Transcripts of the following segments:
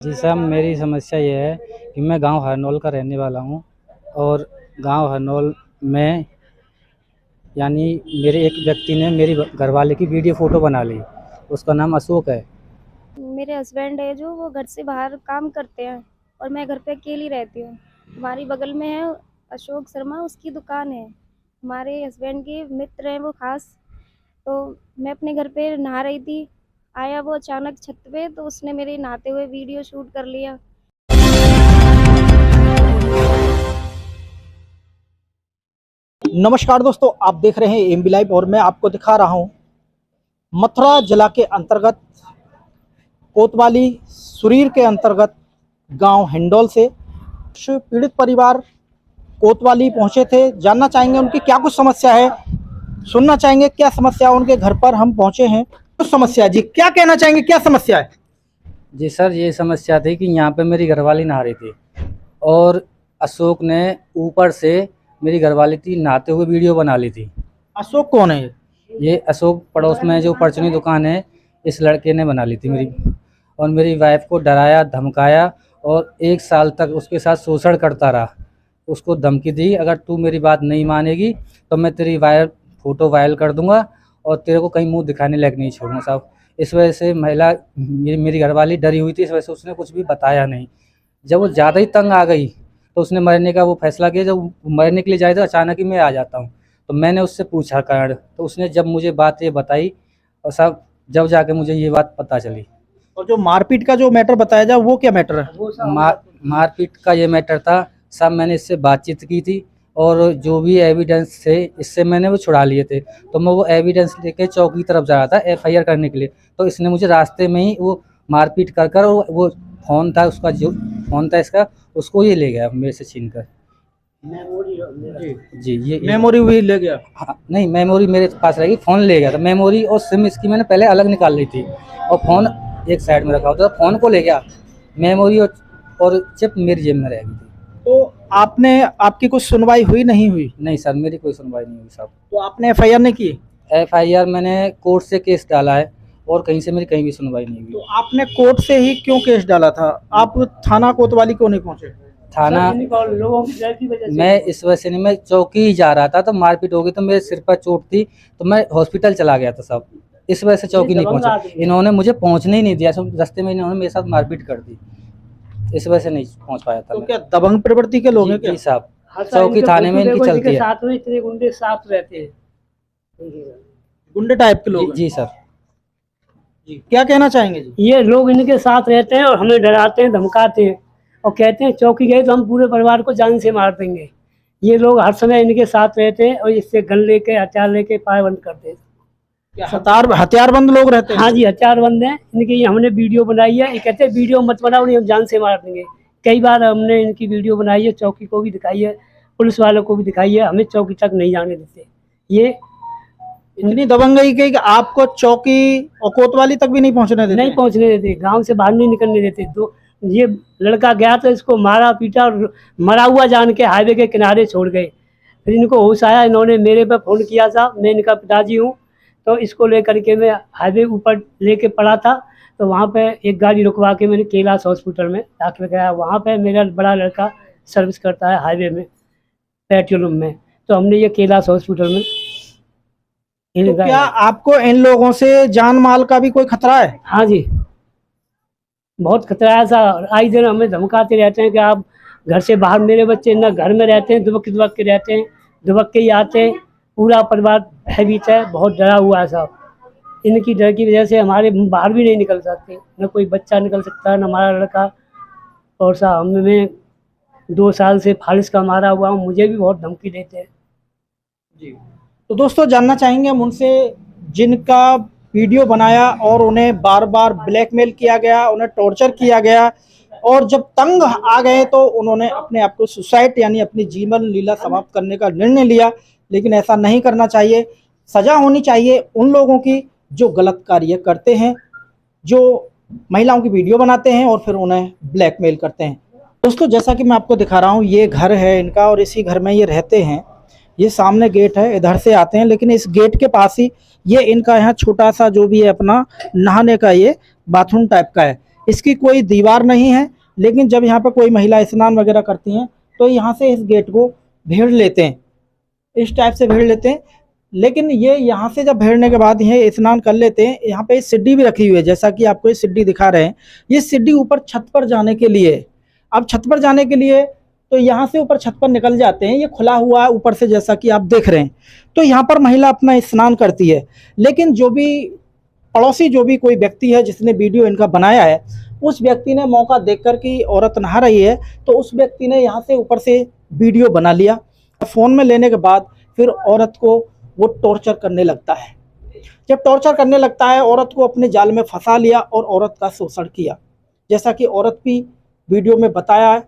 जी साहब, मेरी समस्या ये है कि मैं गांव हरनौल का रहने वाला हूं और गांव हरनौल में यानी मेरे एक व्यक्ति ने मेरी घरवाले की वीडियो फ़ोटो बना ली। उसका नाम अशोक है। मेरे हस्बैंड है जो वो घर से बाहर काम करते हैं और मैं घर पे अकेली रहती हूँ। हमारी बगल में है अशोक शर्मा, उसकी दुकान है। हमारे हस्बैंड के मित्र हैं वो खास। तो मैं अपने घर पे नहा रही थी, आया वो अचानक छत पे, तो उसने मेरे नहाते हुए वीडियो शूट कर लिया। नमस्कार दोस्तों, आप देख रहे हैं एमबी लाइव और मैं आपको दिखा रहा हूं मथुरा जिला के अंतर्गत कोतवाली सुरीर के अंतर्गत गांव हिंडोल से पीड़ित परिवार कोतवाली पहुंचे थे। जानना चाहेंगे उनकी क्या कुछ समस्या है, सुनना चाहेंगे क्या समस्या उनके घर पर हम पहुंचे हैं। कुछ समस्या जी, क्या कहना चाहेंगे, क्या समस्या है? जी सर, ये समस्या थी कि यहाँ पे मेरी घरवाली नहा रही थी और अशोक ने ऊपर से मेरी घरवाली की नहाते हुए वीडियो बना ली थी। अशोक कौन है? ये अशोक पड़ोस में जो परचूनी दुकान है, इस लड़के ने बना ली थी मेरी, और मेरी वाइफ को डराया धमकाया और 1 साल तक उसके साथ शोषण करता रहा। उसको धमकी दी, अगर तू मेरी बात नहीं मानेगी तो मैं तेरी फ़ोटो वायरल कर दूंगा और तेरे को कहीं मुंह दिखाने लायक नहीं छोड़ूंगा साहब। इस वजह से महिला मेरी घरवाली डरी हुई थी, इस वजह से उसने कुछ भी बताया नहीं। जब वो ज़्यादा ही तंग आ गई तो उसने मरने का वो फैसला किया। जब मरने के लिए जाए तो अचानक ही मैं आ जाता हूँ, तो मैंने उससे पूछा कारण, तो उसने जब मुझे बात ये बताई और साहब जब जाके मुझे ये बात पता चली। और जो मारपीट का जो मैटर बताया जाए वो क्या मैटर है? मारपीट का ये मैटर था साहब, मैंने इससे बातचीत की थी और जो भी एविडेंस थे इससे मैंने वो छुड़ा लिए थे। तो मैं वो एविडेंस लेके चौक की तरफ जा रहा था एफआईआर करने के लिए, तो इसने मुझे रास्ते में ही वो मारपीट कर कर वो फ़ोन था उसका, जो फ़ोन था इसका, उसको ये ले गया मेरे से छीन कर। जी ये मेमोरी भी ले गया? हाँ, नहीं मेमोरी मेरे पास रहेगी, फ़ोन ले गया था। मेमोरी और सिम इसकी मैंने पहले अलग निकाल ली थी और फ़ोन एक साइड में रखा होता था, फ़ोन को ले गया। मेमोरी और चिप मेरी जेब में रह गई थी। तो आपकी कुछ सुनवाई हुई नहीं हुई? नहीं सर, मेरी कोई सुनवाई नहीं हुई साहब। तो आपने एफआईआर नहीं की? एफआईआर मैंने कोर्ट से केस डाला है और कहीं से मेरी कहीं भी सुनवाई नहीं हुई। तो आपने कोर्ट से ही क्यों केस डाला था? आप थाना कोतवाली क्यों नहीं पहुंचे? थाना मैं इस वजह से नहीं, मैं चौकी ही जा रहा था तो मारपीट हो गई, तो मेरे सिर पर चोट थी तो मैं हॉस्पिटल चला गया था साहब। इस वजह से चौकी नहीं पहुंचा। इन्होंने मुझे पहुंचने ही नहीं दिया, रास्ते में इन्होंने मेरे साथ मारपीट कर दी, इस वजह से नहीं पहुंच पाया था। तो क्या दबंग प्रवृत्ति के लोग हैं क्या? जी साहब, चौकी थाने में इनकी चलती है। साथ में इतने गुंडे साथ रहते हैं, गुंडे टाइप के लोग? जी सर। जी, क्या कहना चाहेंगे जी? ये लोग इनके साथ रहते हैं और हमें डराते हैं, धमकाते हैं और कहते हैं चौकी गए तो हम पूरे परिवार को जान से मार देंगे। ये लोग हर समय इनके साथ रहते हैं और इससे गन लेके हथियार लेके पाय बंद करते हैं। क्या हथियारबंद लोग रहते हैं? हाँ जी, हथियारबंद है इनकी। ये हमने वीडियो बनाई है, ये कहते हैं वीडियो मत बनाओ, नहीं हम जान से मार देंगे। कई बार हमने इनकी वीडियो बनाई है, चौकी को भी दिखाई है, पुलिस वालों को भी दिखाई है, हमें चौकी तक नहीं जाने देते। ये इतनी दबंगई कि आपको चौकी और कोतवाली तक भी नहीं पहुंचने देते? नहीं पहुंचने देते, गांव से बाहर नहीं निकलने देते। तो ये लड़का गया तो इसको मारा पीटा और मरा हुआ जान के हाईवे के किनारे छोड़ गए। फिर इनको होश आया, इन्होंने मेरे पे फ़ोन किया था, मैं इनका पिताजी हूँ। तो इसको लेकर के मैं हाईवे ऊपर लेके पड़ा था, तो वहाँ पे एक गाड़ी रुकवा के मैंने कैलाश हॉस्पिटल में दाखिल कराया। वहाँ पे मेरा बड़ा लड़का सर्विस करता है हाईवे में, पेट्रोल में। तो हमने ये कैलाश हॉस्पिटल में तो क्या आपको इन लोगों से जान माल का भी कोई खतरा है? हाँ जी, बहुत खतरा है। ऐसा आई दिन हमें धमकाते रहते हैं कि आप घर से बाहर, मेरे बच्चे ना घर में रहते हैं, दुबक के रहते हैं, दुबक के ही आते हैं। पूरा परिवार भयभीत है, बहुत डरा हुआ है साहब। इनकी डर की वजह से हमारे बाहर भी नहीं निकल सकते, न कोई बच्चा निकल सकता है, न हमारा लड़का। और साहब हमें 2 साल से फालिस का मारा हुआ हूँ, मुझे भी बहुत धमकी देते हैं जी। तो दोस्तों, जानना चाहेंगे हम उनसे जिनका वीडियो बनाया और उन्हें बार बार ब्लैकमेल किया गया, उन्हें टॉर्चर किया गया और जब तंग आ गए तो उन्होंने अपने आप को सुसाइड यानी अपनी जीवन लीला समाप्त करने का निर्णय लिया। लेकिन ऐसा नहीं करना चाहिए। सजा होनी चाहिए उन लोगों की जो गलत कार्य करते हैं, जो महिलाओं की वीडियो बनाते हैं और फिर उन्हें ब्लैकमेल करते हैं। दोस्तों, जैसा कि मैं आपको दिखा रहा हूँ, ये घर है इनका और इसी घर में ये रहते हैं। ये सामने गेट है, इधर से आते हैं, लेकिन इस गेट के पास ही ये इनका यहाँ छोटा सा जो भी है अपना नहाने का ये बाथरूम टाइप का है। इसकी कोई दीवार नहीं है, लेकिन जब यहाँ पर कोई महिला स्नान वगैरह करती हैं तो यहाँ से इस गेट को भेड़ लेते हैं, इस टाइप से भेड़ लेते हैं। लेकिन ये यहाँ से जब भेड़ने के बाद ये स्नान कर लेते हैं, यहाँ पे सीढ़ी भी रखी हुई है, जैसा कि आपको ये सीढ़ी दिखा रहे हैं। ये सीढ़ी ऊपर छत पर जाने के लिए, अब छत पर जाने के लिए तो यहाँ से ऊपर छत पर निकल जाते हैं, ये खुला हुआ है ऊपर से, जैसा कि आप देख रहे हैं। तो यहाँ पर महिला अपना स्नान करती है। लेकिन जो भी पड़ोसी, जो भी कोई व्यक्ति है जिसने वीडियो इनका बनाया है, उस व्यक्ति ने मौका देखकर कि औरत नहा रही है, तो उस व्यक्ति ने यहाँ से ऊपर से वीडियो बना लिया। फ़ोन में लेने के बाद फिर औरत को वो टॉर्चर करने लगता है। जब टॉर्चर करने लगता है, औरत को अपने जाल में फंसा लिया और औरत का शोषण किया। जैसा कि औरत भी वीडियो में बताया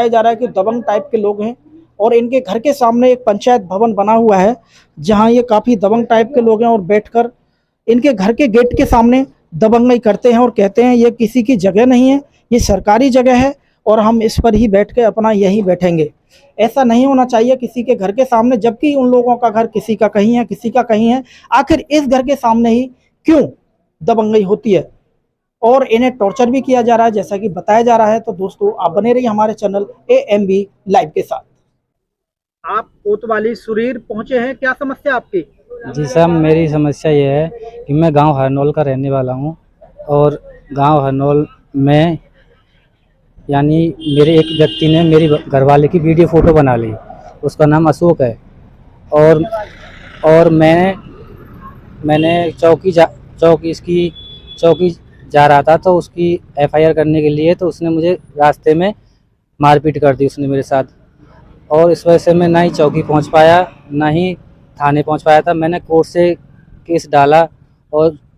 जा रहा है कि दबंग टाइप के लोग हैं, और इनके घर के सामने एक पंचायत भवन बना हुआ है, जहां ये काफ़ी दबंग टाइप के लोग हैं, और बैठकर इनके घर के गेट के सामने दबंगई करते हैं और कहते हैं ये किसी की जगह नहीं है, ये सरकारी जगह है और हम इस पर ही बैठ के अपना यहीं बैठेंगे। ऐसा नहीं होना चाहिए किसी के घर के सामने, जबकि उन लोगों का घर किसी का कहीं है, किसी का कहीं है। आखिर इस घर के सामने ही क्यों दबंगई होती है, और इन्हें टॉर्चर भी किया जा रहा है, जैसा कि बताया जा रहा है। तो दोस्तों, आप बने रहिए हमारे चैनल AMB लाइव के साथ। आप कोतवाली सुरीर पहुंचे हैं, क्या समस्या आपकी? जी साहब, मेरी समस्या ये है कि मैं गांव हरनौल का रहने वाला हूं, और गांव हरनौल में यानी मेरे एक व्यक्ति ने मेरी घरवाले की वीडियो फ़ोटो बना ली। उसका नाम अशोक है, और मैंने चौकी जा रहा था, तो उसकी FIR करने के लिए, तो उसने मुझे रास्ते में मारपीट कर दी उसने मेरे साथ, और इस वजह से मैं ना ही चौकी पहुंच पाया, ना ही थाने पहुंच पाया था। मैंने कोर्ट से केस डाला,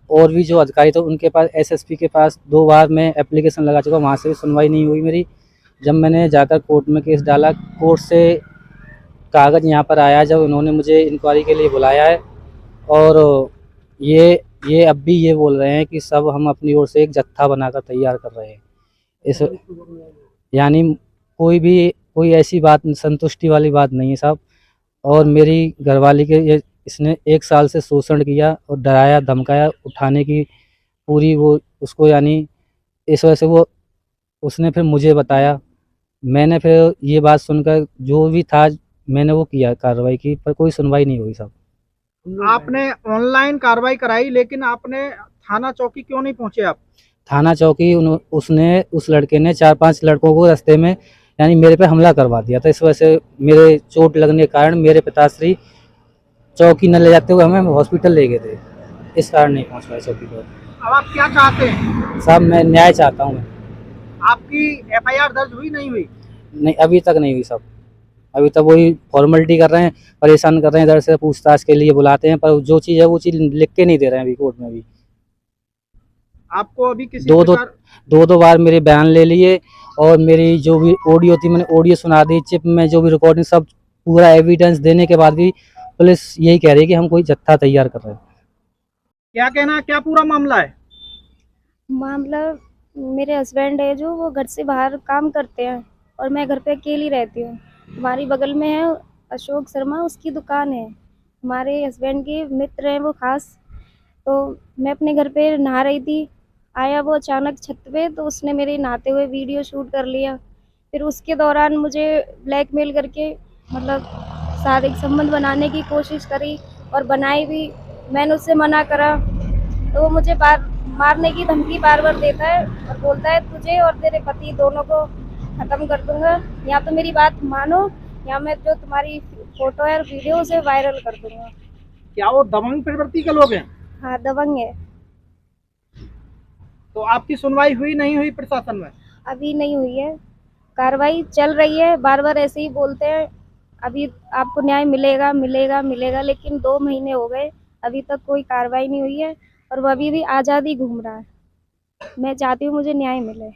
और भी जो अधिकारी थे उनके पास, SSP के पास 2 बार मैं एप्लीकेशन लगा चुका, वहाँ से भी सुनवाई नहीं हुई मेरी। जब मैंने जाकर कोर्ट में केस डाला, कोर्ट से कागज़ यहाँ पर आया, जब उन्होंने मुझे इंक्वायरी के लिए बुलाया है, और ये अब भी ये बोल रहे हैं कि सब हम अपनी ओर से एक जत्था बनाकर तैयार कर रहे हैं। इस यानी कोई ऐसी बात, संतुष्टि वाली बात नहीं है साहब। और मेरी घरवाली के इसने 1 साल से शोषण किया और डराया धमकाया, उठाने की पूरी वो उसको, यानी इस वजह से उसने फिर मुझे बताया। मैंने फिर ये बात सुनकर जो भी था मैंने वो किया, कार्रवाई की, पर कोई सुनवाई नहीं हुई साहब। आपने ऑनलाइन कार्रवाई कराई, लेकिन आपने थाना चौकी क्यों नहीं पहुंचे आप? थाना चौकी उसने उस लड़के ने 4-5 लड़कों को रास्ते में यानी मेरे पे हमला करवा दिया था। इस वजह से मेरे चोट लगने के कारण मेरे पिताश्री चौकी न ले जाते हुए हमें हॉस्पिटल ले गए थे, इस कारण नहीं पहुंच पाए चौकी पर। अब आप क्या चाहते हैं? साहब, मैं न्याय चाहता हूँ। आपकी FIR दर्ज हुई नहीं हुई? नहीं, अभी तक नहीं हुई साहब। अभी तक वही फॉर्मेलिटी कर रहे हैं, परेशान कर रहे हैं, इधर से पूछताछ के लिए बुलाते हैं, पर जो चीज़ है वो चीज़ लिख के नहीं दे रहे हैं अभी कोर्ट में भी। आपको अभी किसी दो बार मेरे बयान ले लिए, और मेरी जो भी ऑडियो थी मैंने ऑडियो सुना दी, चिप में जो भी रिकॉर्डिंग, सब पूरा एविडेंस देने के बाद भी पुलिस यही कह रही है कि हम कोई जत्था तैयार कर रहे हैं। क्या कहना, क्या पूरा मामला है? मामला, मेरे हस्बैंड है जो, वो घर से बाहर काम करते हैं और मैं घर पे अकेली रहती हूँ। हमारी बगल में है अशोक शर्मा, उसकी दुकान है। हमारे हस्बैंड के मित्र हैं वो खास। तो मैं अपने घर पे नहा रही थी, आया वो अचानक छत पे, तो उसने मेरे नहाते हुए वीडियो शूट कर लिया। फिर उसके दौरान मुझे ब्लैकमेल करके, मतलब शारीरिक संबंध बनाने की कोशिश करी और बनाई भी। मैंने उससे मना करा, तो वो मुझे मारने की धमकी बार बार देता है और बोलता है तुझे और तेरे पति दोनों को ख़त्म कर दूंगा, या तो मेरी बात मानो या मैं जो तुम्हारी फोटो है और वीडियो उसे वायरल कर दूंगा। क्या वो दबंग प्रवृत्ति के लोग हैं? हाँ, दबंग है। तो आपकी सुनवाई हुई नहीं हुई प्रशासन में? अभी नहीं हुई है, कार्रवाई चल रही है। बार बार ऐसे ही बोलते हैं अभी आपको न्याय मिलेगा मिलेगा मिलेगा, लेकिन 2 महीने हो गए अभी तक कोई कार्रवाई नहीं हुई है और वो अभी भी आज़ाद ही घूम रहा है। मैं चाहती हूँ मुझे न्याय मिले।